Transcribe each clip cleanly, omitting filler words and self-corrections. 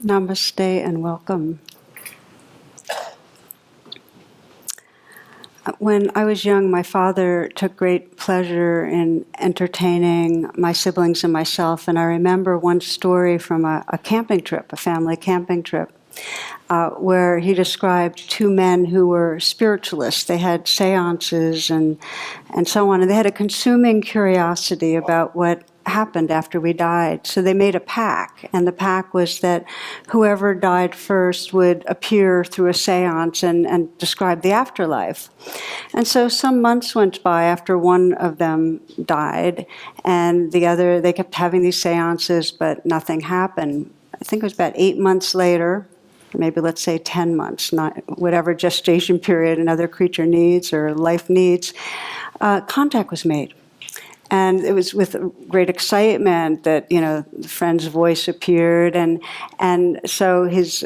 Namaste and welcome. When I was young, my father took great pleasure in entertaining my siblings and myself, and I remember one story from a camping trip, a family camping trip, where he described two men who were spiritualists. They had seances and so on, and they had a consuming curiosity about what happened after we died. So they made a pact, and the pact was that whoever died first would appear through a seance and describe the afterlife. And so some months went by after one of them died, and the other, they kept having these seances, but nothing happened. I think it was about 8 months later, maybe let's say 10 months, not whatever gestation period another creature needs or life needs, contact was made. And it was with great excitement that, the friend's voice appeared. And so his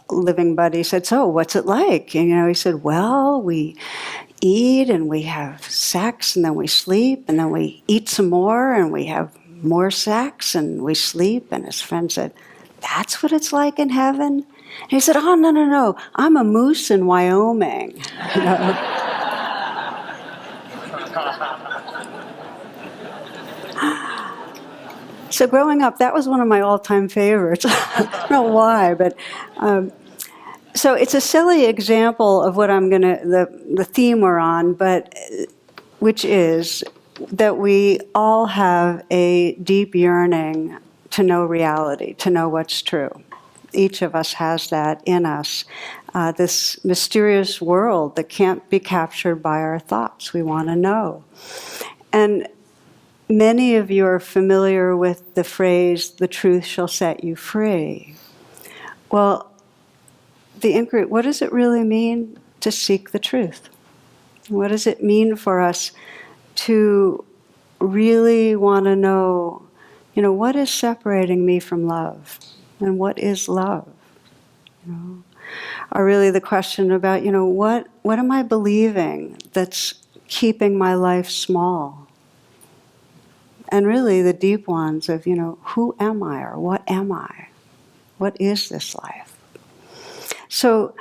living buddy said, "So what's it like?" And, he said, "Well, we eat and we have sex and then we sleep and then we eat some more and we have more sex and we sleep." And his friend said, "That's what it's like in heaven?" And he said, "Oh, no. I'm a moose in Wyoming." So growing up, that was one of my all-time favorites. I don't know why, but so it's a silly example of what the theme we're on, but which is that we all have a deep yearning to know reality, to know what's true. Each of us has that in us, this mysterious world that can't be captured by our thoughts. We want to know. And many of you are familiar with the phrase, "the truth shall set you free." Well, the inquiry, what does it really mean to seek the truth? What does it mean for us to really want to know, what is separating me from love? And what is love? Or really the question about, what am I believing that's keeping my life small? And really the deep ones of, who am I or what am I? What is this life? So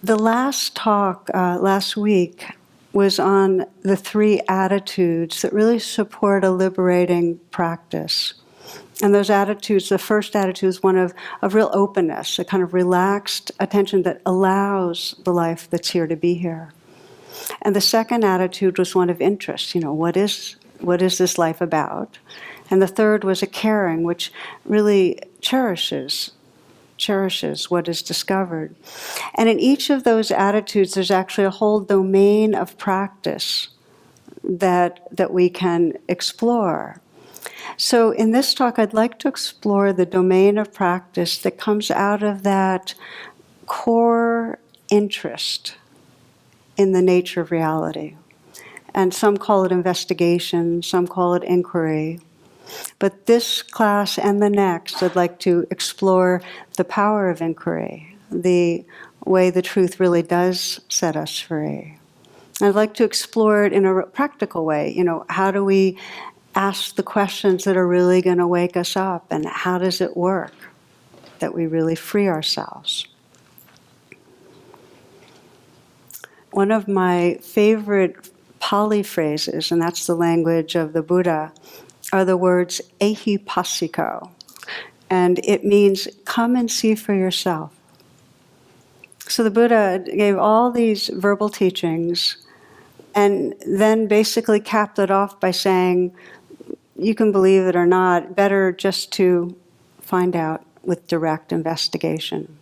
the last talk last week was on the 3 attitudes that really support a liberating practice. And those attitudes, the first attitude is one of real openness, a kind of relaxed attention that allows the life that's here to be here. And the second attitude was one of interest, what is this life about? And the third was a caring, which really cherishes what is discovered. And in each of those attitudes, there's actually a whole domain of practice that we can explore. So in this talk, I'd like to explore the domain of practice that comes out of that core interest in the nature of reality. And some call it investigation, some call it inquiry. But this class and the next, I'd like to explore the power of inquiry, the way the truth really does set us free. I'd like to explore it in a practical way. How do we ask the questions that are really going to wake us up, and how does it work that we really free ourselves? One of my favorite Pali phrases, and that's the language of the Buddha, are the words ehipassiko. And it means come and see for yourself. So the Buddha gave all these verbal teachings and then basically capped it off by saying, you can believe it or not, better just to find out with direct investigation.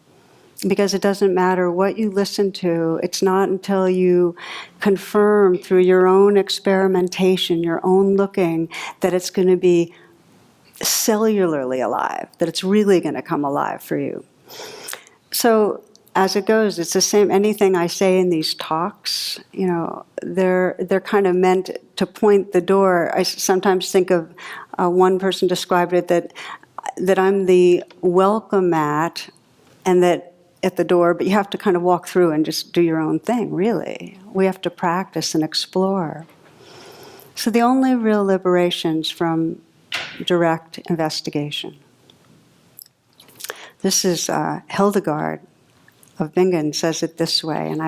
Because it doesn't matter what you listen to, it's not until you confirm through your own experimentation, your own looking, that it's going to be cellularly alive, that it's really going to come alive for you. So as it goes, it's the same, anything I say in these talks, they're kind of meant to point the door. I sometimes think of, one person described it that I'm the welcome mat, and that at the door, but you have to kind of walk through and just do your own thing, really. We have to practice and explore. So the only real liberation's from direct investigation. This is Hildegard of Bingen says it this way, and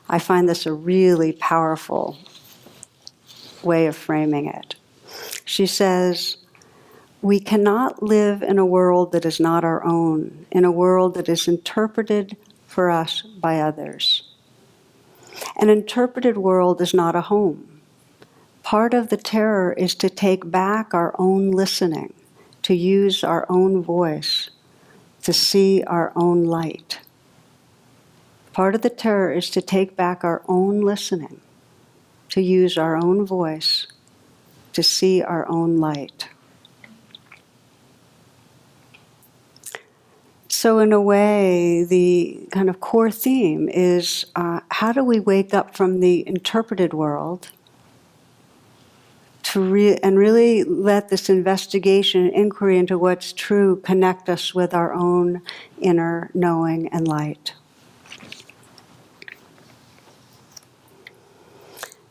I find this a really powerful way of framing it. She says, "We cannot live in a world that is not our own, in a world that is interpreted for us by others. An interpreted world is not a home. Part of the terror is to take back our own listening, to use our own voice, to see our own light. Part of the terror is to take back our own listening, to use our own voice, to see our own light." So in a way, the kind of core theme is how do we wake up from the interpreted world and really let this investigation, inquiry into what's true, connect us with our own inner knowing and light.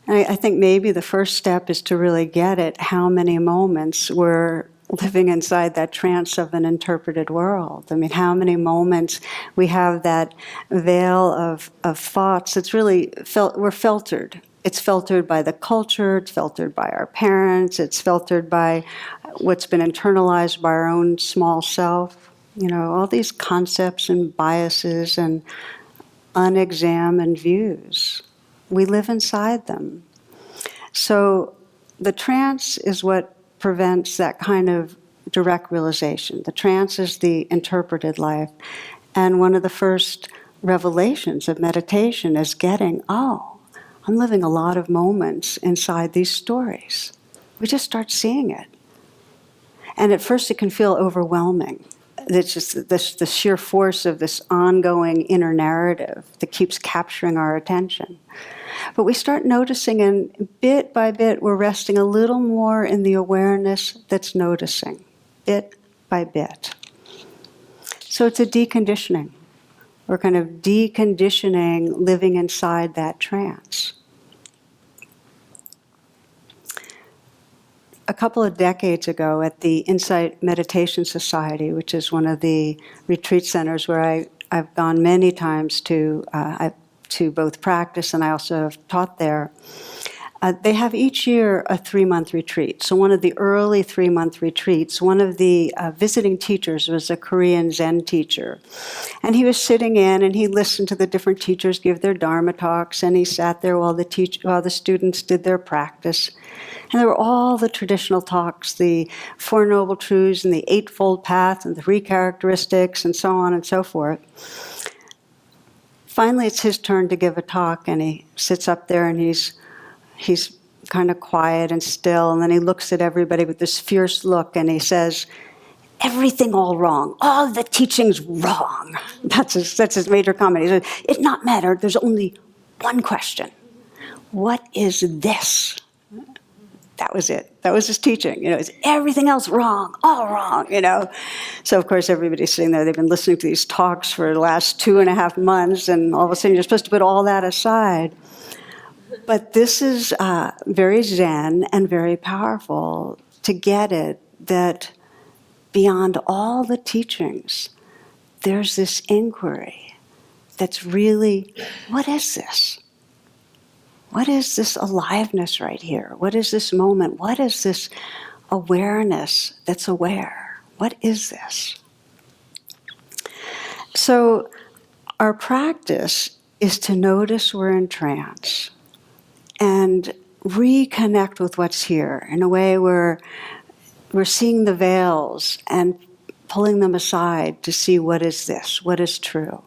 I think maybe the first step is to really get it how many moments we're living inside that trance of an interpreted world. I mean, how many moments we have that veil of thoughts that's really, we're filtered. It's filtered by the culture, it's filtered by our parents, it's filtered by what's been internalized by our own small self. You know, all these concepts and biases and unexamined views. We live inside them. So the trance is what prevents that kind of direct realization. The trance is the interpreted life. And one of the first revelations of meditation is getting, oh, I'm living a lot of moments inside these stories. We just start seeing it. And at first it can feel overwhelming. It's just the sheer force of this ongoing inner narrative that keeps capturing our attention. But we start noticing, and bit by bit, we're resting a little more in the awareness that's noticing, bit by bit. So it's a deconditioning. We're kind of deconditioning living inside that trance. A couple of decades ago at the Insight Meditation Society, which is one of the retreat centers where I've gone many times to both practice and I also have taught there, they have each year a 3-month retreat. So one of the early 3-month retreats, one of the visiting teachers was a Korean Zen teacher. And he was sitting in and he listened to the different teachers give their Dharma talks, and he sat there while the students did their practice. And there were all the traditional talks, the Four Noble Truths and the Eightfold Path and the 3 characteristics and so on and so forth. Finally, it's his turn to give a talk, and he sits up there and he's kind of quiet and still, and then he looks at everybody with this fierce look and he says, "Everything all wrong. All the teaching's wrong." That's his major comment. He says, "It's not matter. There's only one question. What is this?" That was it. That was his teaching. You know, is everything else wrong? All wrong, you know. So, of course, everybody's sitting there. They've been listening to these talks for the last 2.5 months, and all of a sudden you're supposed to put all that aside. But this is very Zen and very powerful to get it, that beyond all the teachings, there's this inquiry that's really, what is this? What is this aliveness right here? What is this moment? What is this awareness that's aware? What is this? So our practice is to notice we're in trance and reconnect with what's here in a way where we're seeing the veils and pulling them aside to see what is this, what is true.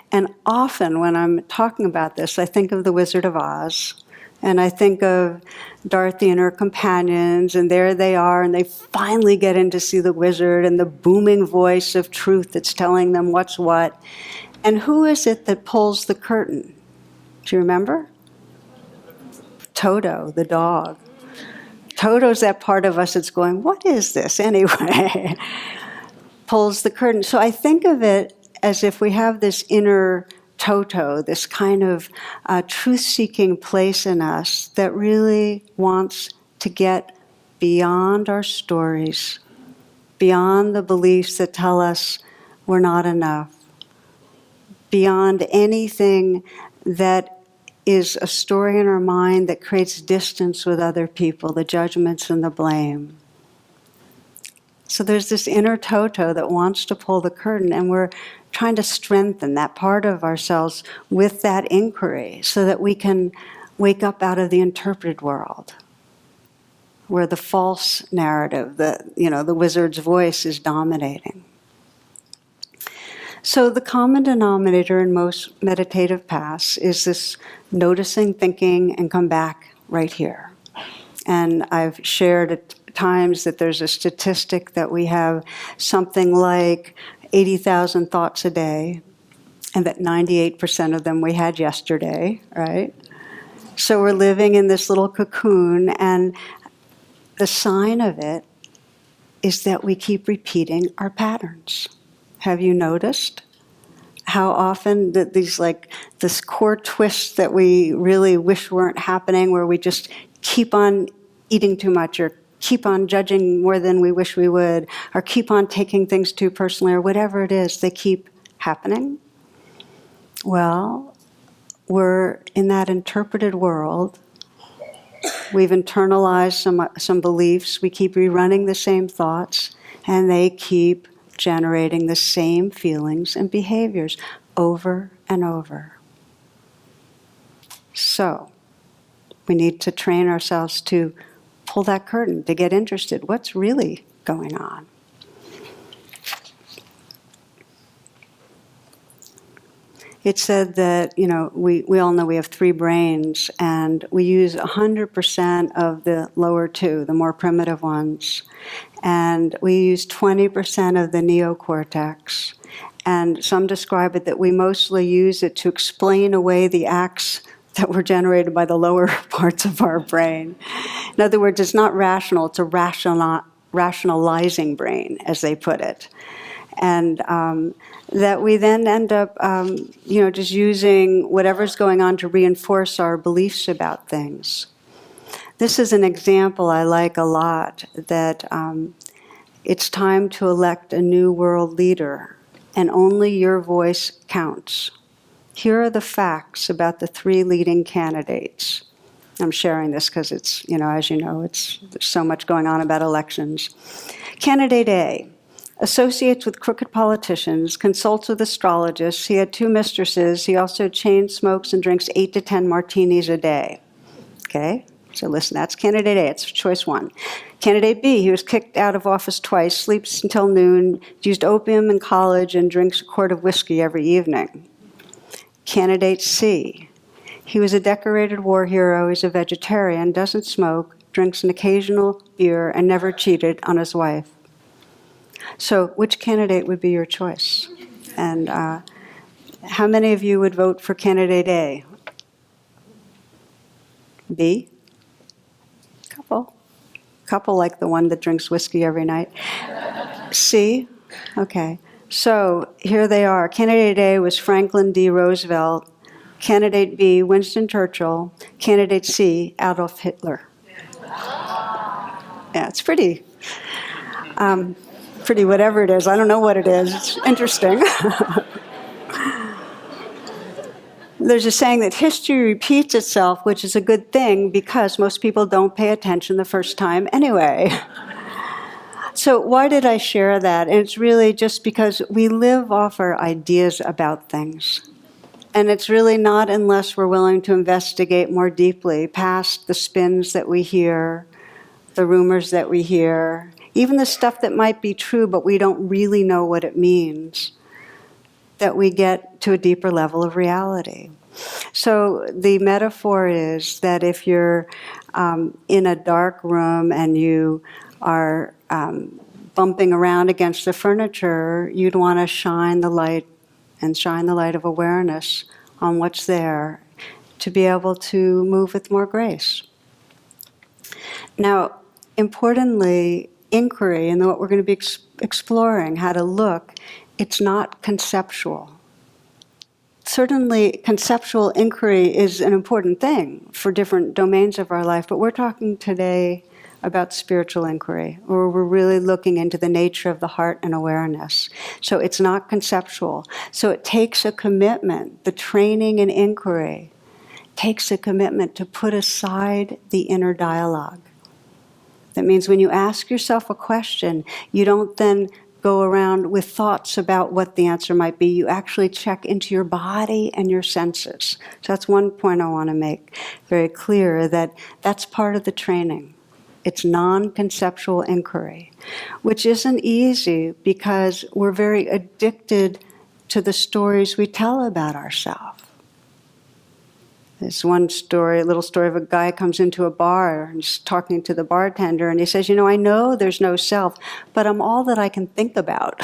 And often when I'm talking about this, I think of the Wizard of Oz, and I think of Dorothy and her companions, and there they are, and they finally get in to see the wizard and the booming voice of truth that's telling them what's what. And who is it that pulls the curtain? Do you remember? Toto, the dog. Toto's that part of us that's going, what is this anyway? Pulls the curtain. So I think of it as if we have this inner Toto, this kind of truth-seeking place in us that really wants to get beyond our stories, beyond the beliefs that tell us we're not enough, beyond anything that is a story in our mind that creates distance with other people, the judgments and the blame. So there's this inner Toto that wants to pull the curtain, and we're trying to strengthen that part of ourselves with that inquiry so that we can wake up out of the interpreted world, where the false narrative, the wizard's voice is dominating. So the common denominator in most meditative paths is this noticing, thinking, and come back right here. And I've shared at times that there's a statistic that we have something like 80,000 thoughts a day, and that 98% of them we had yesterday, right? So we're living in this little cocoon, and the sign of it is that we keep repeating our patterns. Have you noticed how often that this core twist that we really wish weren't happening, where we just keep on eating too much, or keep on judging more than we wish we would, or keep on taking things too personally, or whatever it is, they keep happening? Well, we're in that interpreted world. We've internalized some beliefs. We keep rerunning the same thoughts, and they keep generating the same feelings and behaviors over and over. So, we need to train ourselves to pull that curtain, to get interested. What's really going on? It's said that, we all know we have 3 brains, and we use 100% of the lower 2, the more primitive ones. And we use 20% of the neocortex. And some describe it that we mostly use it to explain away the acts that were generated by the lower parts of our brain. In other words, it's not rational, it's a rationalizing brain, as they put it. And that we then end up, just using whatever's going on to reinforce our beliefs about things. This is an example I like a lot, that it's time to elect a new world leader, and only your voice counts. Here are the facts about the 3 leading candidates. I'm sharing this because it's, as you know, there's so much going on about elections. Candidate A associates with crooked politicians, consults with astrologists. He had 2 mistresses. He also chain smokes and drinks 8 to 10 martinis a day. Okay? So listen, that's candidate A. It's choice 1. Candidate B, he was kicked out of office twice, sleeps until noon, used opium in college, and drinks a quart of whiskey every evening. Candidate C, he was a decorated war hero. He's a vegetarian, doesn't smoke, drinks an occasional beer, and never cheated on his wife. So which candidate would be your choice? And how many of you would vote for candidate A? B? Couple like the one that drinks whiskey every night. C? Okay. So here they are. Candidate A was Franklin D. Roosevelt. Candidate B, Winston Churchill. Candidate C, Adolf Hitler. Yeah, it's pretty whatever it is. I don't know what it is. It's interesting. There's a saying that history repeats itself, which is a good thing because most people don't pay attention the first time anyway. So why did I share that? And it's really just because we live off our ideas about things. And it's really not unless we're willing to investigate more deeply past the spins that we hear, the rumors that we hear, even the stuff that might be true but we don't really know what it means, that we get to a deeper level of reality. So the metaphor is that if you're in a dark room and you are bumping around against the furniture, you'd want to shine the light of awareness on what's there to be able to move with more grace. Now, importantly, inquiry, and what we're going to be exploring, how to look, it's not conceptual. Certainly, conceptual inquiry is an important thing for different domains of our life, but we're talking today about spiritual inquiry, where we're really looking into the nature of the heart and awareness. So it's not conceptual. So it takes a commitment. The training in inquiry takes a commitment to put aside the inner dialogue. That means when you ask yourself a question, you don't then go around with thoughts about what the answer might be. You actually check into your body and your senses. So that's one point I want to make very clear, that that's part of the training. It's non-conceptual inquiry, which isn't easy because we're very addicted to the stories we tell about ourselves. There's one story, a little story of a guy comes into a bar and he's talking to the bartender and he says, I know there's no self, but I'm all that I can think about,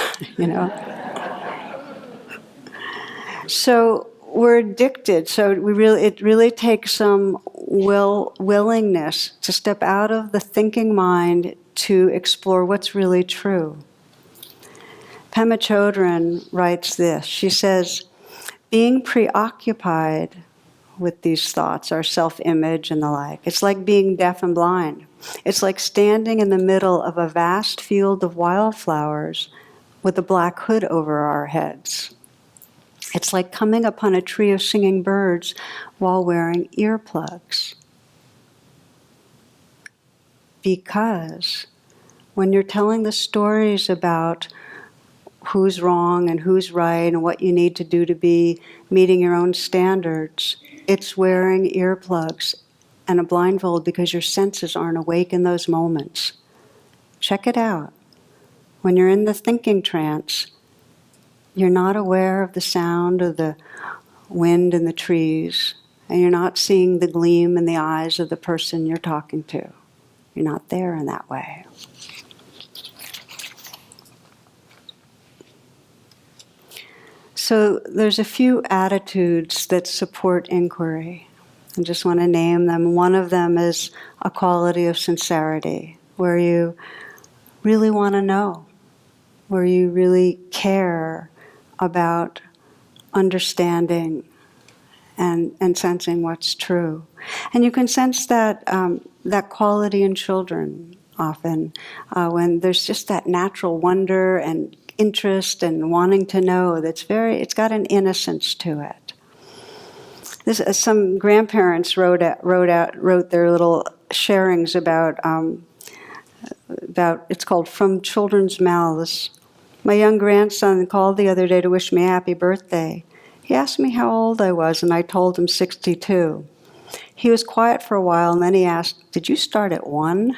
So we're addicted. So it really takes some willingness to step out of the thinking mind to explore what's really true. Pema Chodron writes this. She says, being preoccupied with these thoughts, our self-image and the like, it's like being deaf and blind. It's like standing in the middle of a vast field of wildflowers with a black hood over our heads. It's like coming upon a tree of singing birds while wearing earplugs. Because when you're telling the stories about who's wrong and who's right and what you need to do to be meeting your own standards, it's wearing earplugs and a blindfold because your senses aren't awake in those moments. Check it out. When you're in the thinking trance, you're not aware of the sound of the wind in the trees, and you're not seeing the gleam in the eyes of the person you're talking to. You're not there in that way. So there's a few attitudes that support inquiry. I just want to name them. One of them is a quality of sincerity, where you really want to know, where you really care about understanding and sensing what's true. And you can sense that that quality in children often, when there's just that natural wonder and interest and wanting to know. It's got an innocence to it. Some grandparents wrote their little sharings about it's called From Children's Mouths. My young grandson called the other day to wish me a happy birthday. He asked me how old I was, and I told him 62. He was quiet for a while, and then he asked, "Did you start at 1?"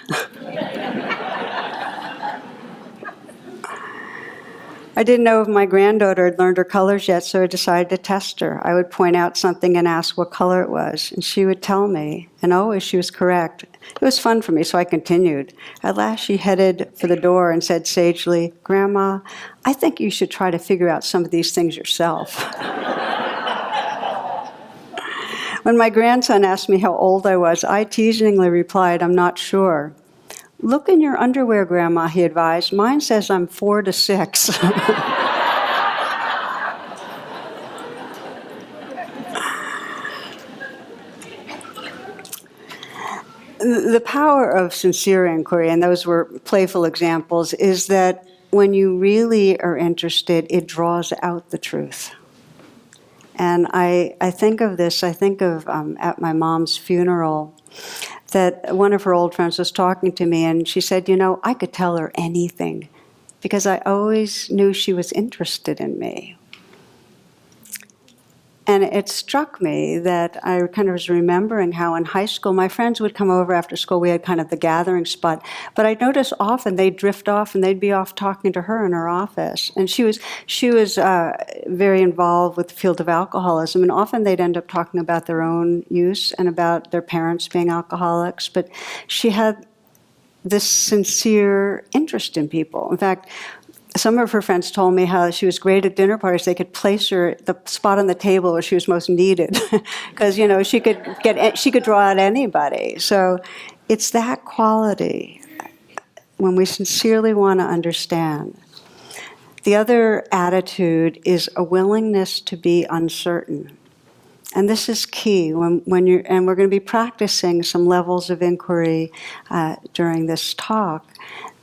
I didn't know if my granddaughter had learned her colors yet, so I decided to test her. I would point out something and ask what color it was, and she would tell me, and always she was correct. It was fun for me, so I continued. At last she headed for the door and said sagely, "Grandma, I think you should try to figure out some of these things yourself." When my grandson asked me how old I was, I teasingly replied, "I'm not sure." "Look in your underwear, Grandma," he advised. "Mine says I'm 4 to 6. The power of sincere inquiry, and those were playful examples, is that when you really are interested, it draws out the truth. And I think of this, at my mom's funeral, that one of her old friends was talking to me, and she said, I could tell her anything because I always knew she was interested in me. And it struck me that I kind of was remembering how in high school, my friends would come over after school. We had kind of the gathering spot. But I noticed often they'd drift off and they'd be off talking to her in her office. And she was very involved with the field of alcoholism. And often they'd end up talking about their own use and about their parents being alcoholics. But she had this sincere interest in people. In fact, some of her friends told me how she was great at dinner parties. They could place her at the spot on the table where she was most needed, because she could draw out anybody. So it's that quality when we sincerely want to understand. The other attitude is a willingness to be uncertain. And this is key when you're, and we're going to be practicing some levels of inquiry during this talk,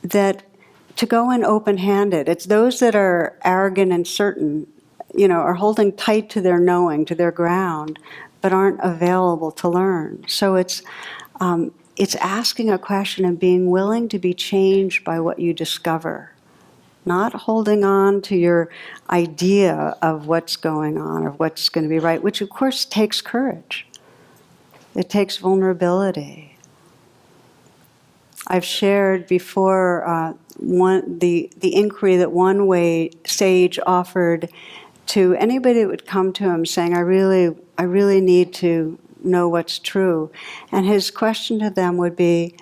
that to go in open-handed. It's those that are arrogant and certain, are holding tight to their knowing, to their ground, but aren't available to learn. So it's asking a question and being willing to be changed by what you discover. Not holding on to your idea of what's going on or what's going to be right, which of course takes courage. It takes vulnerability. I've shared before the inquiry that one way sage offered to anybody that would come to him saying, I really need to know what's true. And his question to them would be,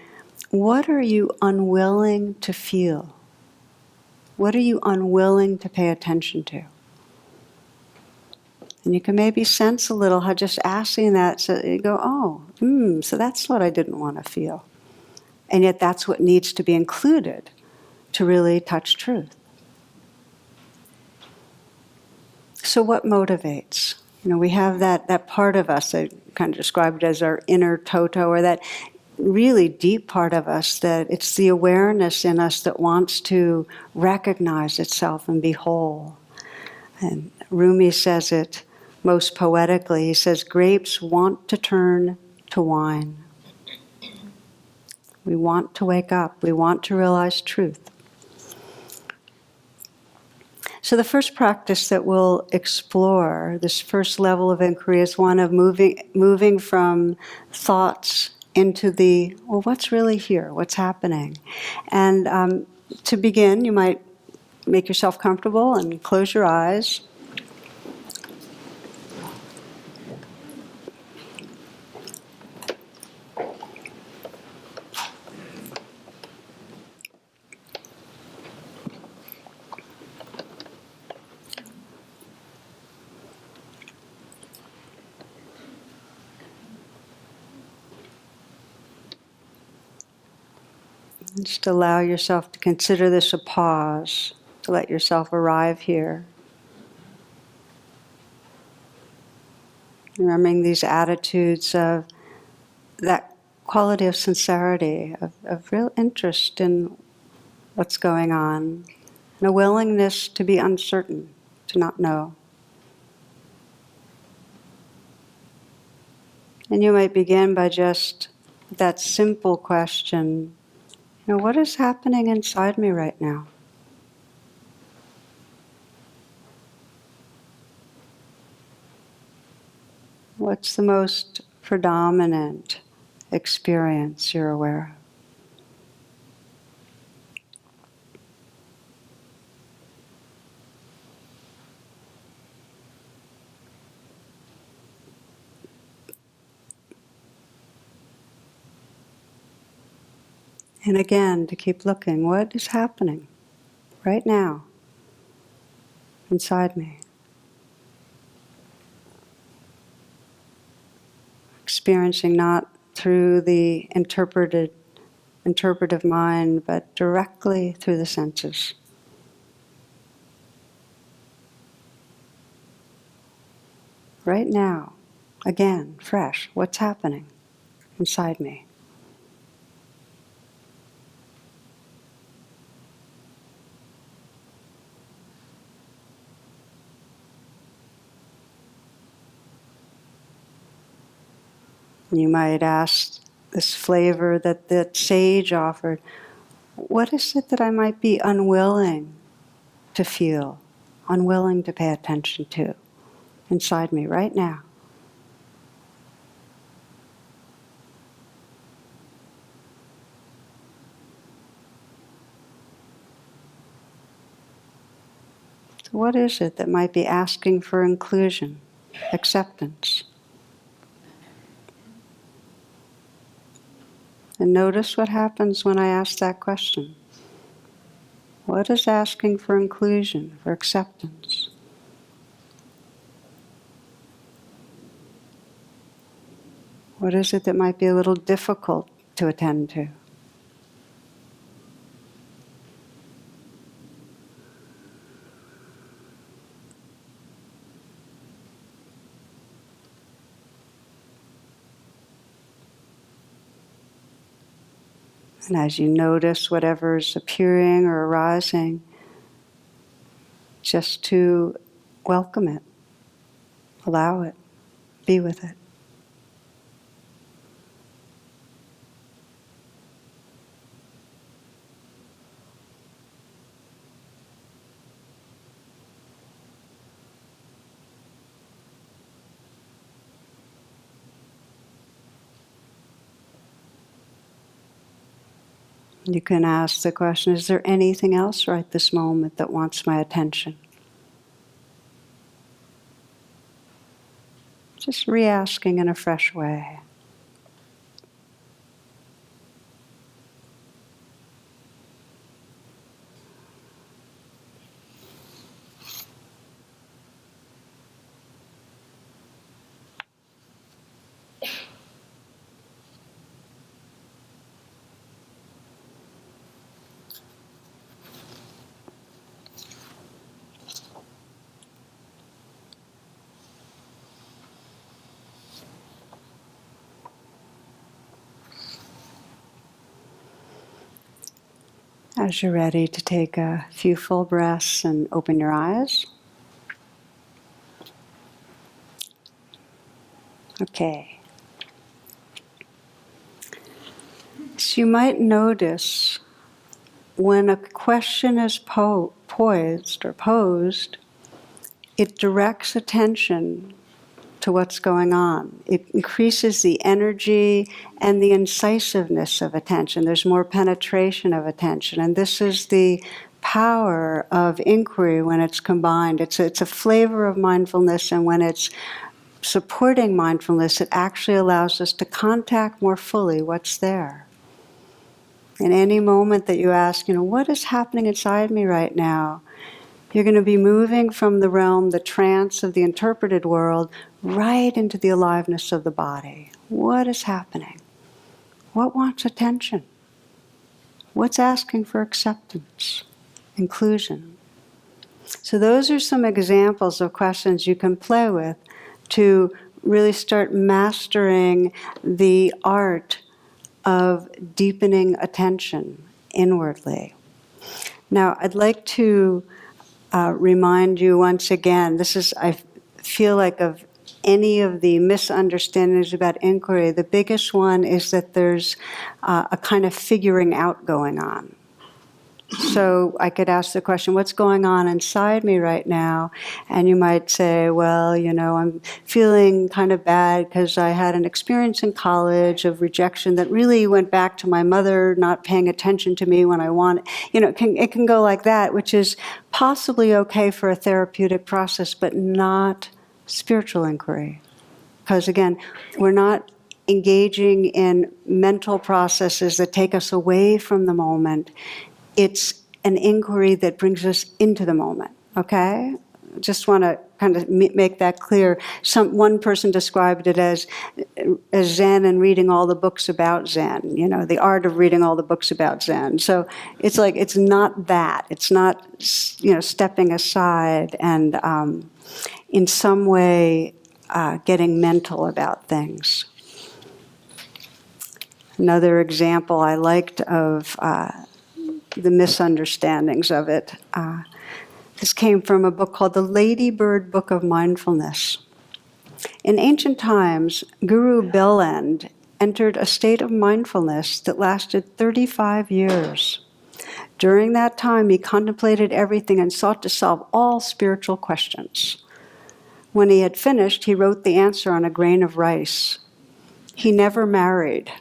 what are you unwilling to feel? What are you unwilling to pay attention to? And you can maybe sense a little how just asking that, so you go, so that's what I didn't want to feel. And yet that's what needs to be included to really touch truth. So what motivates? We have that part of us that kind of described as our inner Toto, or that really deep part of us, that it's the awareness in us that wants to recognize itself and be whole. And Rumi says it most poetically. He says, grapes want to turn to wine. We want to wake up. We want to realize truth. So the first practice that we'll explore, this first level of inquiry, is one of moving from thoughts into what's really here? What's happening? And to begin, you might make yourself comfortable and close your eyes. Just allow yourself to consider this a pause, to let yourself arrive here. Remembering these attitudes of that quality of sincerity, of real interest in what's going on, and a willingness to be uncertain, to not know. And you might begin by just that simple question, what is happening inside me right now? What's the most predominant experience you're aware of? And again, to keep looking, what is happening right now inside me? Experiencing not through the interpretive mind, but directly through the senses. Right now, again, fresh, what's happening inside me? You might ask this flavor that sage offered, what is it that I might be unwilling to feel, unwilling to pay attention to inside me right now? So what is it that might be asking for inclusion, acceptance? And notice what happens when I ask that question. What is asking for inclusion, for acceptance? What is it that might be a little difficult to attend to? And as you notice whatever's appearing or arising, just to welcome it, allow it, be with it. You can ask the question, is there anything else right this moment that wants my attention? Just re-asking in a fresh way. As you're ready to take a few full breaths and open your eyes. Okay. So you might notice when a question is poised or posed, it directs attention to what's going on. It increases the energy and the incisiveness of attention. There's more penetration of attention. And this is the power of inquiry when it's combined. It's a flavor of mindfulness, and when it's supporting mindfulness, it actually allows us to contact more fully what's there. In any moment that you ask, what is happening inside me right now? You're going to be moving from the realm, the trance of the interpreted world, right into the aliveness of the body. What is happening? What wants attention? What's asking for acceptance, inclusion? So those are some examples of questions you can play with to really start mastering the art of deepening attention inwardly. Now, I'd like to remind you once again, I feel like of any of the misunderstandings about inquiry, the biggest one is that there's a kind of figuring out going on. So I could ask the question, what's going on inside me right now? And you might say, well, I'm feeling kind of bad because I had an experience in college of rejection that really went back to my mother not paying attention to me when I wanted. It can go like that, which is possibly okay for a therapeutic process, but not spiritual inquiry. Because again, we're not engaging in mental processes that take us away from the moment. It's an inquiry that brings us into the moment, okay? Just want to kind of make that clear. One person described it as Zen and reading all the books about Zen, the art of reading all the books about Zen. So it's like, it's not that. It's not, stepping aside and in some way getting mental about things. Another example I liked of the misunderstandings of it. This came from a book called The Ladybird Book of Mindfulness. In ancient times, Guru Belend entered a state of mindfulness that lasted 35 years. During that time, he contemplated everything and sought to solve all spiritual questions. When he had finished, he wrote the answer on a grain of rice. He never married.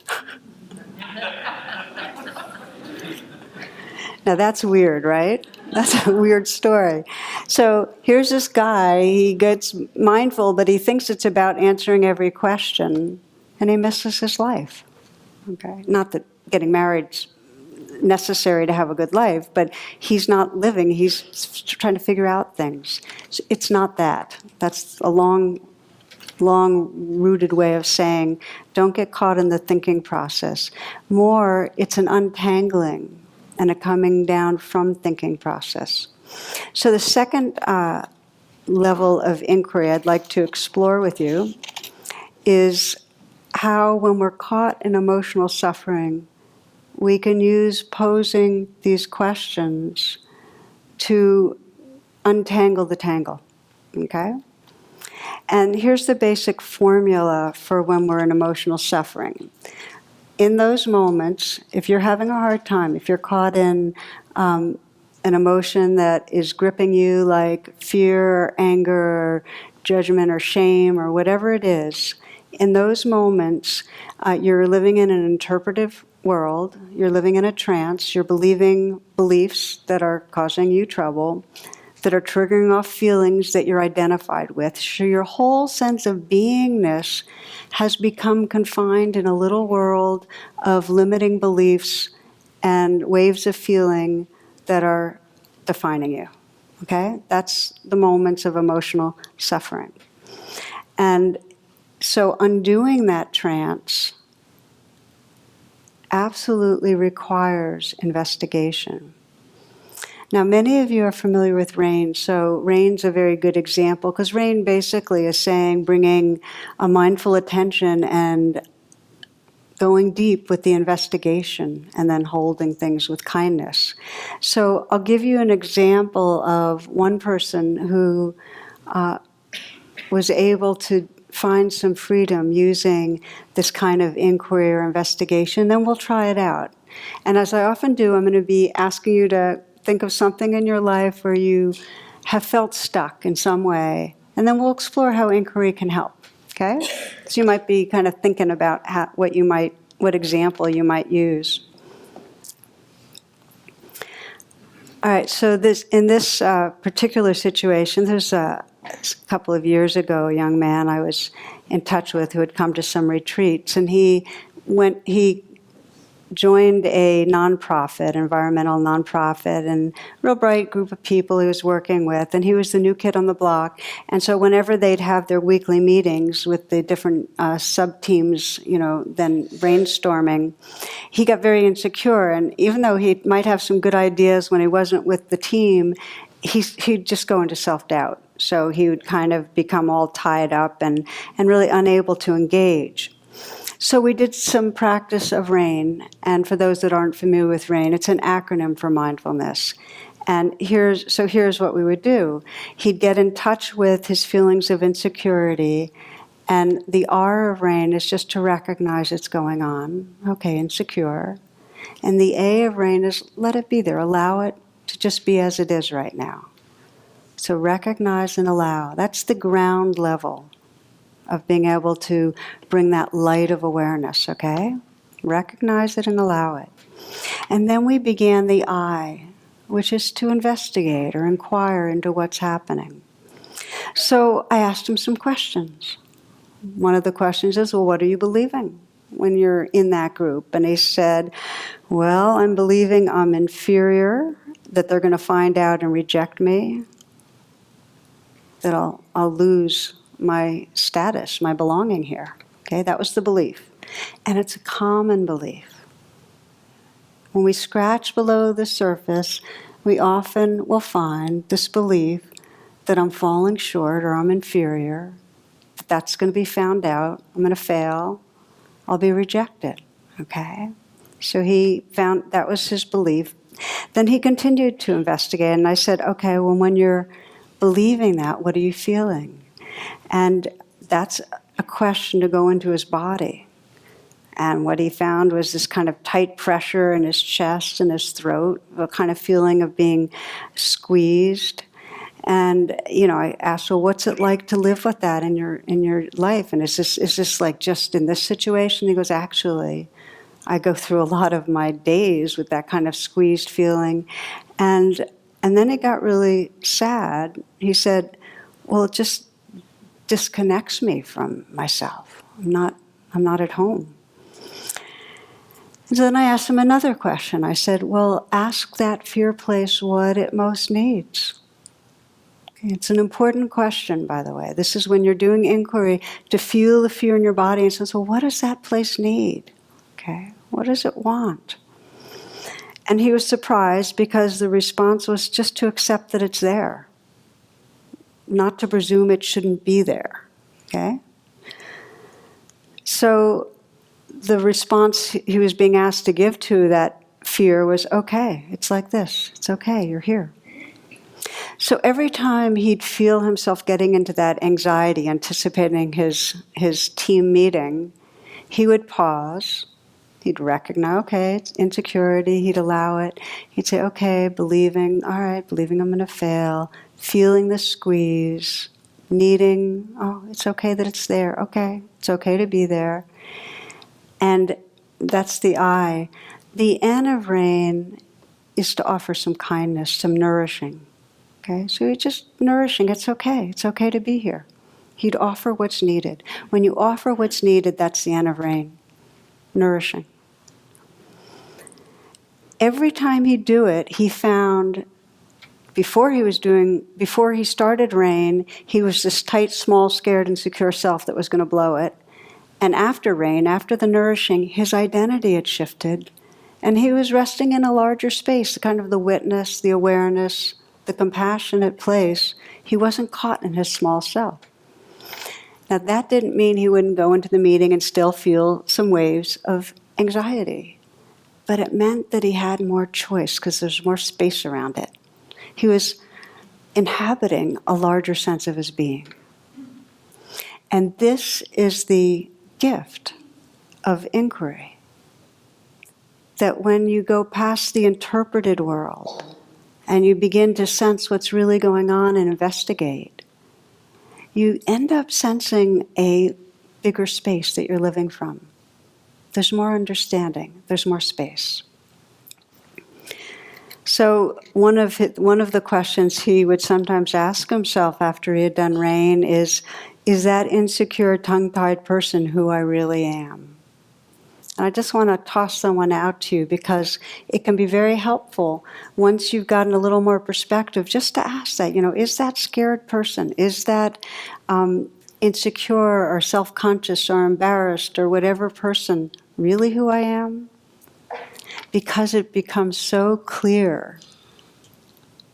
Now that's weird, right? That's a weird story. So here's this guy, he gets mindful, but he thinks it's about answering every question, and he misses his life. Okay? Not that getting married's necessary to have a good life, but he's not living, he's trying to figure out things. So it's not that. That's a long-rooted way of saying, don't get caught in the thinking process. More, it's an untangling and a coming down from thinking process. So the second level of inquiry I'd like to explore with you is how, when we're caught in emotional suffering, we can use posing these questions to untangle the tangle, okay? And here's the basic formula for when we're in emotional suffering. In those moments, if you're having a hard time, if you're caught in an emotion that is gripping you like fear or anger or judgment or shame or whatever it is, in those moments, you're living in an interpretive world, you're living in a trance, you're believing beliefs that are causing you trouble, that are triggering off feelings that you're identified with. So your whole sense of beingness has become confined in a little world of limiting beliefs and waves of feeling that are defining you. Okay? That's the moments of emotional suffering. And so undoing that trance absolutely requires investigation. Now, many of you are familiar with rain, so rain's a very good example, because rain basically is saying bringing a mindful attention and going deep with the investigation and then holding things with kindness. So I'll give you an example of one person who was able to find some freedom using this kind of inquiry or investigation, then we'll try it out. And as I often do, I'm going to be asking you to think of something in your life where you have felt stuck in some way, and then we'll explore how inquiry can help, okay? So you might be kind of thinking about what example you might use. All right, so in this particular situation, there's a couple of years ago, a young man I was in touch with who had come to some retreats, and he joined a nonprofit, environmental nonprofit, and real bright group of people he was working with, and he was the new kid on the block. And so whenever they'd have their weekly meetings with the different sub-teams, then brainstorming, he got very insecure. And even though he might have some good ideas when he wasn't with the team, he'd just go into self-doubt. So he would kind of become all tied up and really unable to engage. So we did some practice of RAIN, and for those that aren't familiar with RAIN, it's an acronym for mindfulness. And here's what we would do. He'd get in touch with his feelings of insecurity, and the R of RAIN is just to recognize it's going on. Okay, insecure. And the A of RAIN is let it be there. Allow it to just be as it is right now. So recognize and allow. That's the ground level of being able to bring that light of awareness, okay? Recognize it and allow it. And then we began the I, which is to investigate or inquire into what's happening. So I asked him some questions. One of the questions is, well, what are you believing when you're in that group? And he said, well, I'm believing I'm inferior, that they're going to find out and reject me, that I'll lose my status, my belonging here. Okay, that was the belief. And it's a common belief. When we scratch below the surface, we often will find this belief that I'm falling short or I'm inferior, that that's going to be found out, I'm going to fail, I'll be rejected. Okay? So he found that was his belief. Then he continued to investigate, and I said, okay, well, when you're believing that, what are you feeling? And that's a question to go into his body. And what he found was this kind of tight pressure in his chest and his throat, a kind of feeling of being squeezed. And I asked, well, what's it like to live with that in your life? And is this like just in this situation? He goes, actually, I go through a lot of my days with that kind of squeezed feeling. And then it got really sad. He said, well, it just disconnects me from myself. I'm not at home. And so then I asked him another question. I said, well, ask that fear place what it most needs. Okay, it's an important question, by the way. This is when you're doing inquiry, to feel the fear in your body and says, well, what does that place need? Okay, what does it want? And he was surprised because the response was just to accept that it's there. Not to presume it shouldn't be there, okay? So the response he was being asked to give to that fear was, okay, it's like this. It's okay, you're here. So every time he'd feel himself getting into that anxiety, anticipating his team meeting, he would pause. He'd recognize, okay, it's insecurity. He'd allow it. He'd say, okay, believing, all right, believing I'm going to fail, feeling the squeeze, needing, oh, it's okay that it's there. Okay, it's okay to be there. And that's the I. The N of rain is to offer some kindness, some nourishing. Okay, so you're just nourishing. It's okay. It's okay to be here. He'd offer what's needed. When you offer what's needed, that's the N of rain, nourishing. Every time he'd do it, he found, before he started rain, he was this tight, small, scared, insecure self that was going to blow it. And after rain, after the nourishing, his identity had shifted. And he was resting in a larger space, kind of the witness, the awareness, the compassionate place. He wasn't caught in his small self. Now, that didn't mean he wouldn't go into the meeting and still feel some waves of anxiety. But it meant that he had more choice because there's more space around it. He was inhabiting a larger sense of his being. And this is the gift of inquiry. That when you go past the interpreted world and you begin to sense what's really going on and investigate, you end up sensing a bigger space that you're living from. There's more understanding, there's more space. So one of the questions he would sometimes ask himself after he had done rain is that insecure, tongue-tied person who I really am? And I just want to toss someone out to you because it can be very helpful once you've gotten a little more perspective just to ask that, is that scared person, is that insecure or self-conscious or embarrassed or whatever person really who I am? Because it becomes so clear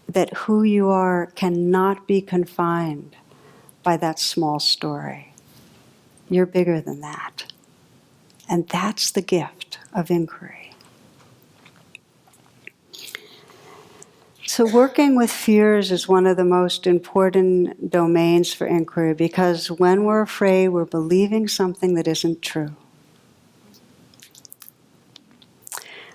that who you are cannot be confined by that small story. You're bigger than that. And that's the gift of inquiry. So working with fears is one of the most important domains for inquiry because when we're afraid, we're believing something that isn't true.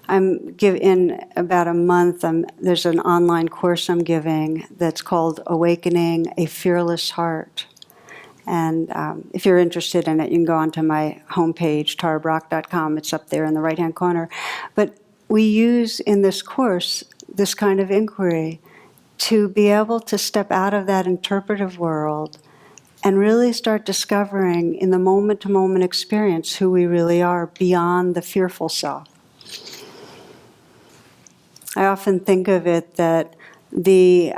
In about a month, there's an online course I'm giving that's called Awakening a Fearless Heart. And if you're interested in it, you can go onto my homepage, tarabrach.com. It's up there in the right-hand corner. But we use in this course this kind of inquiry to be able to step out of that interpretive world and really start discovering in the moment-to-moment experience who we really are beyond the fearful self. I often think of it that the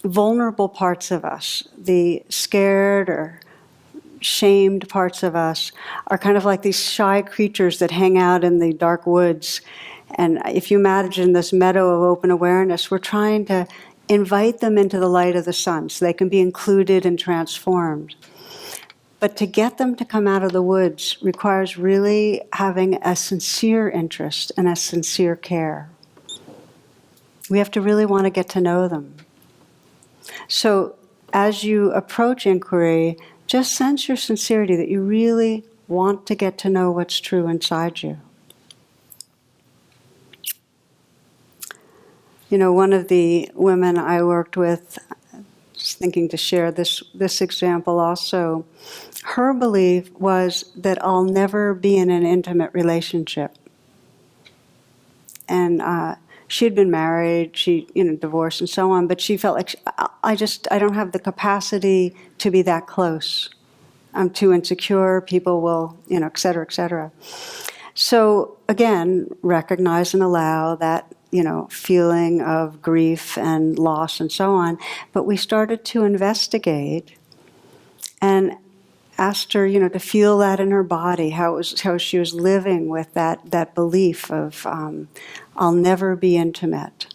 vulnerable parts of us, the scared or shamed parts of us, are kind of like these shy creatures that hang out in the dark woods. And if you imagine this meadow of open awareness, we're trying to invite them into the light of the sun so they can be included and transformed. But to get them to come out of the woods requires really having a sincere interest and a sincere care. We have to really want to get to know them. So as you approach inquiry, just sense your sincerity that you really want to get to know what's true inside you. One of the women I worked with, just thinking to share this example also, her belief was that I'll never be in an intimate relationship. And she'd been married, she divorced and so on, but she felt like I don't have the capacity to be that close. I'm too insecure, people will, et cetera, et cetera. So again, recognize and allow that, feeling of grief and loss and so on. But we started to investigate and asked her, to feel that in her body, how she was living with that belief of I'll never be intimate.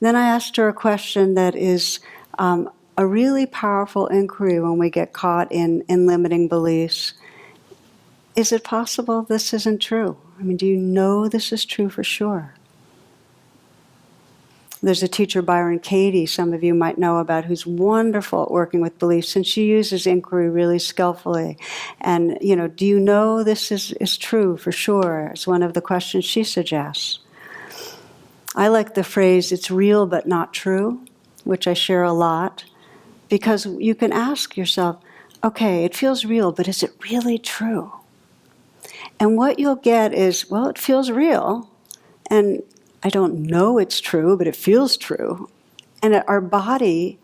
Then I asked her a question that is a really powerful inquiry when we get caught in limiting beliefs. is it possible this isn't true? I mean, do you know this is true for sure? There's a teacher, Byron Katie, some of you might know about, who's wonderful at working with beliefs, and she uses inquiry really skillfully. And, do you know this is true for sure? It's one of the questions she suggests. I like the phrase, it's real but not true, which I share a lot, because you can ask yourself, okay, it feels real, but is it really true? And what you'll get is, well, it feels real, and I don't know it's true, but it feels true. And our body,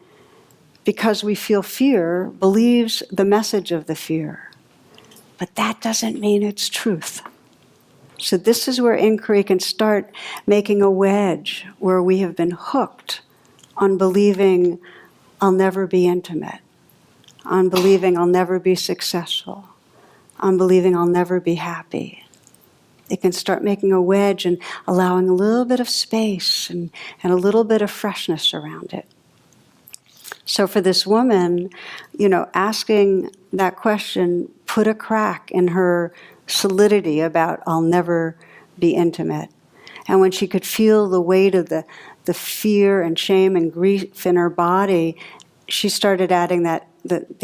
because we feel fear, believes the message of the fear. But that doesn't mean it's truth. So this is where inquiry can start making a wedge where we have been hooked on believing I'll never be intimate, on believing I'll never be successful, on believing I'll never be happy. It can start making a wedge and allowing a little bit of space and a little bit of freshness around it. So for this woman, asking that question put a crack in her solidity about I'll never be intimate. And when she could feel the weight of the fear and shame and grief in her body, she started adding the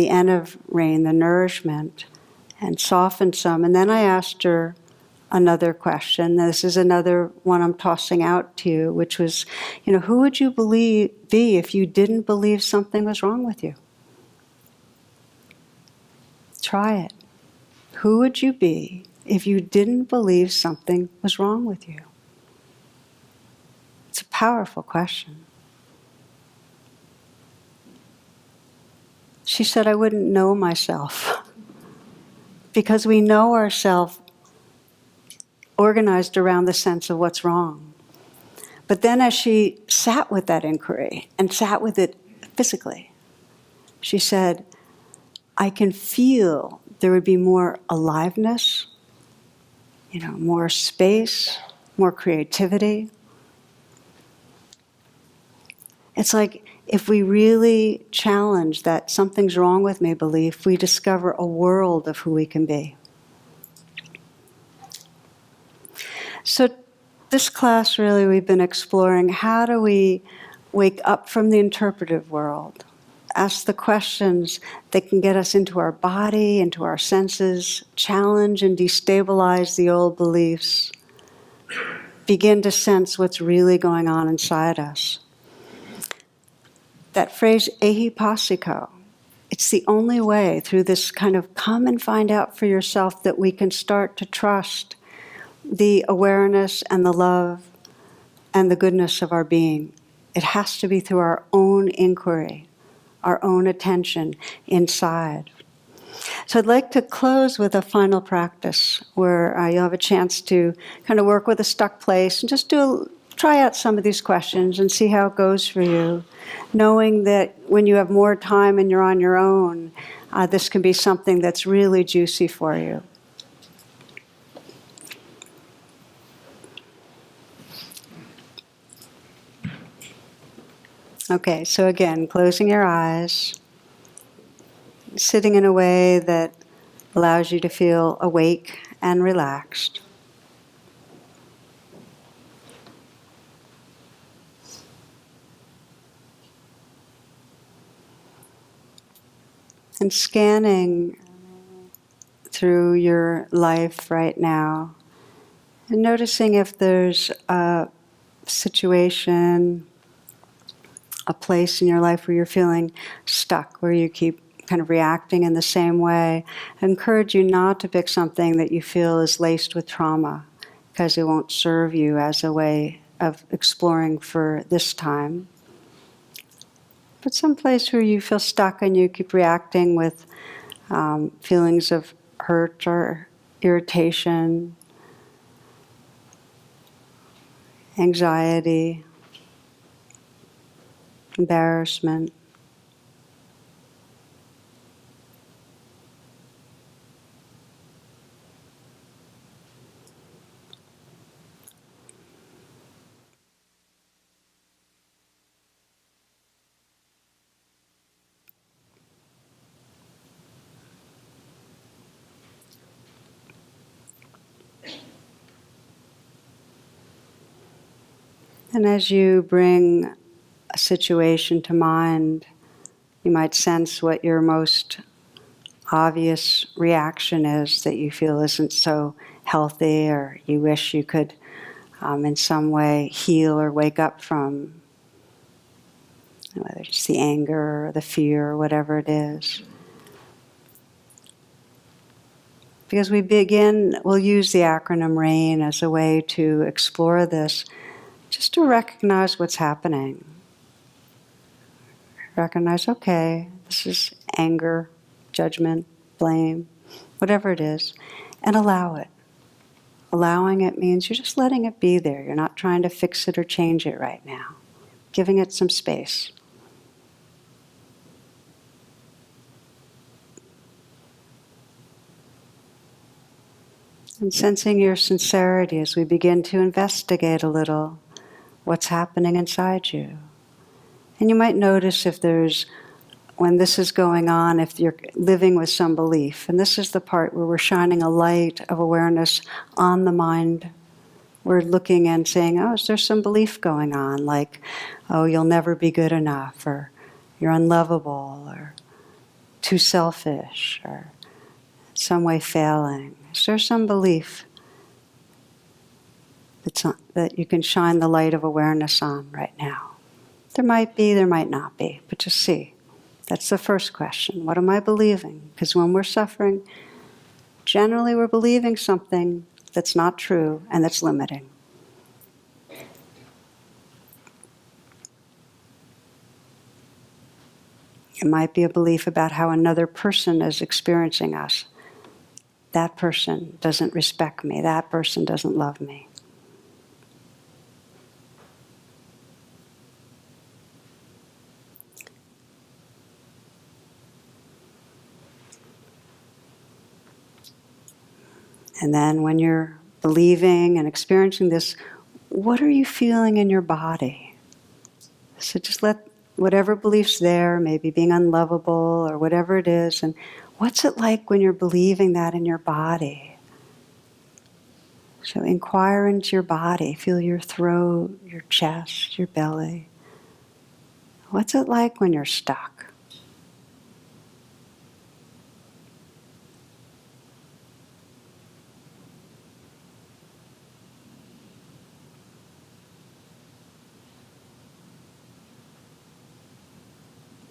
N of rain, the nourishment, and softened some. And then I asked her another question. This is another one I'm tossing out to you, which was, who would you be if you didn't believe something was wrong with you? Try it. Who would you be if you didn't believe something was wrong with you? It's a powerful question. She said, I wouldn't know myself. Because we know ourselves organized around the sense of what's wrong. But then as she sat with that inquiry and sat with it physically, she said, I can feel there would be more aliveness, more space, more creativity. It's like if we really challenge that something's wrong with me belief, we discover a world of who we can be. So this class, really, we've been exploring how do we wake up from the interpretive world, ask the questions that can get us into our body, into our senses, challenge and destabilize the old beliefs, begin to sense what's really going on inside us. That phrase, ehipassiko, it's the only way through this kind of come and find out for yourself that we can start to trust the awareness and the love and the goodness of our being. It has to be through our own inquiry, our own attention inside. So I'd like to close with a final practice where you'll have a chance to kind of work with a stuck place and just try out some of these questions and see how it goes for you, knowing that when you have more time and you're on your own, this can be something that's really juicy for you. Okay, so again, closing your eyes, sitting in a way that allows you to feel awake and relaxed. And scanning through your life right now, and noticing if there's a situation, a place in your life where you're feeling stuck, where you keep kind of reacting in the same way. I encourage you not to pick something that you feel is laced with trauma, because it won't serve you as a way of exploring for this time. But some place where you feel stuck and you keep reacting with feelings of hurt or irritation, anxiety, embarrassment. And as you bring a situation to mind, you might sense what your most obvious reaction is that you feel isn't so healthy, or you wish you could in some way heal or wake up from, whether it's the anger or the fear or whatever it is. Because we'll use the acronym RAIN as a way to explore this, just to recognize what's happening. Recognize, okay, this is anger, judgment, blame, whatever it is, and allow it. Allowing it means you're just letting it be there. You're not trying to fix it or change it right now. Giving it some space. And sensing your sincerity as we begin to investigate a little what's happening inside you. And you might notice when this is going on, if you're living with some belief. And this is the part where we're shining a light of awareness on the mind. We're looking and saying, oh, is there some belief going on? Like, oh, you'll never be good enough, or you're unlovable, or too selfish, or some way failing. Is there some belief that you can shine the light of awareness on right now? There might be, there might not be, but just see. That's the first question. What am I believing? Because when we're suffering, generally we're believing something that's not true and that's limiting. It might be a belief about how another person is experiencing us. That person doesn't respect me. That person doesn't love me. And then when you're believing and experiencing this, what are you feeling in your body? So just let whatever belief's there, maybe being unlovable or whatever it is, and what's it like when you're believing that in your body? So inquire into your body, feel your throat, your chest, your belly. What's it like when you're stuck?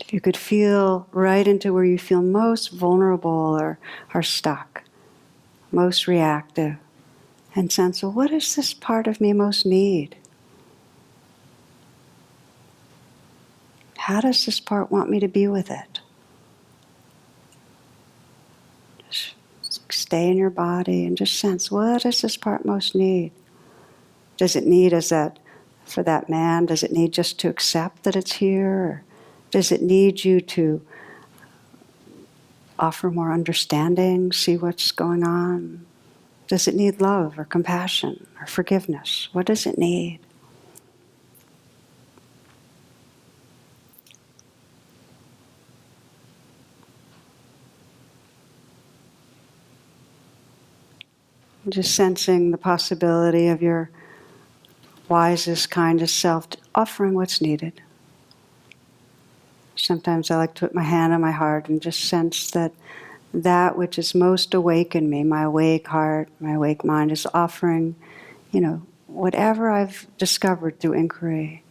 If you could feel right into where you feel most vulnerable or are stuck, most reactive, and sense, well, what does this part of me most need? How does this part want me to be with it? Just stay in your body and just sense, what does this part most need? Does it need for that man, does it need just to accept that it's here? Or does it need you to offer more understanding, see what's going on? Does it need love or compassion or forgiveness? What does it need? Just sensing the possibility of your wisest, kindest self offering what's needed. Sometimes I like to put my hand on my heart and just sense that which is most awake in me, my awake heart, my awake mind, is offering, whatever I've discovered through inquiry,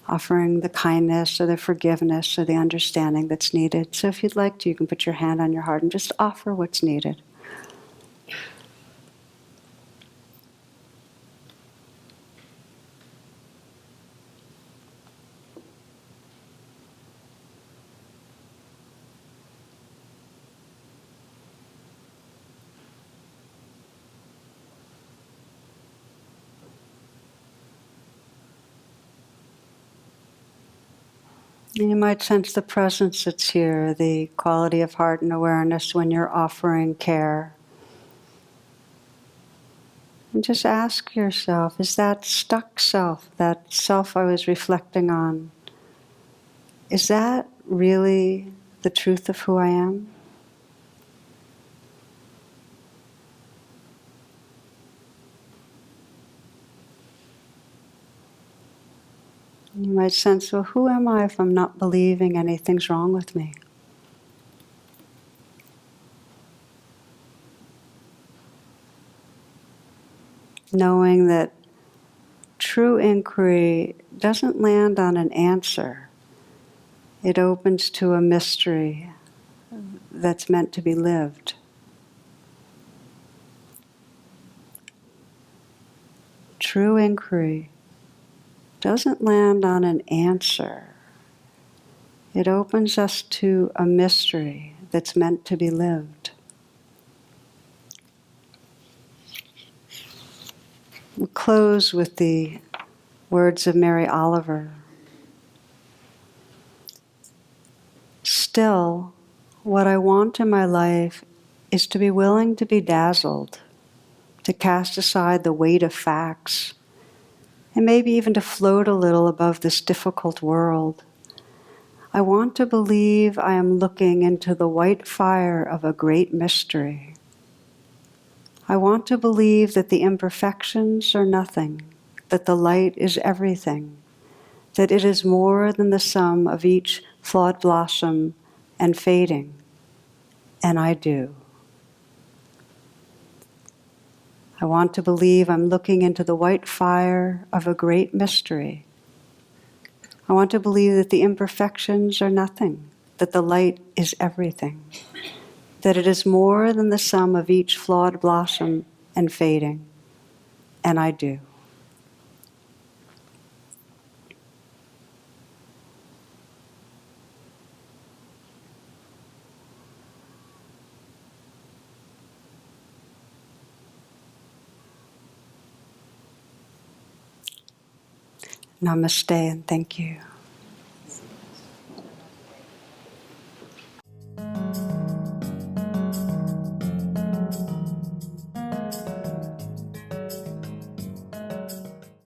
offering the kindness or the forgiveness or the understanding that's needed. So if you'd like to, you can put your hand on your heart and just offer what's needed. And you might sense the presence that's here, the quality of heart and awareness when you're offering care. And just ask yourself, is that stuck self, that self I was reflecting on, is that really the truth of who I am? You might sense, well, who am I if I'm not believing anything's wrong with me? Knowing that true inquiry doesn't land on an answer. It opens to a mystery that's meant to be lived. True inquiry doesn't land on an answer. It opens us to a mystery that's meant to be lived. We'll close with the words of Mary Oliver. Still, what I want in my life is to be willing to be dazzled, to cast aside the weight of facts, and maybe even to float a little above this difficult world. I want to believe I am looking into the white fire of a great mystery. I want to believe that the imperfections are nothing, that the light is everything, that it is more than the sum of each flawed blossom and fading. And I do. I want to believe I'm looking into the white fire of a great mystery. I want to believe that the imperfections are nothing, that the light is everything, that it is more than the sum of each flawed blossom and fading. And I do. Namaste and thank you.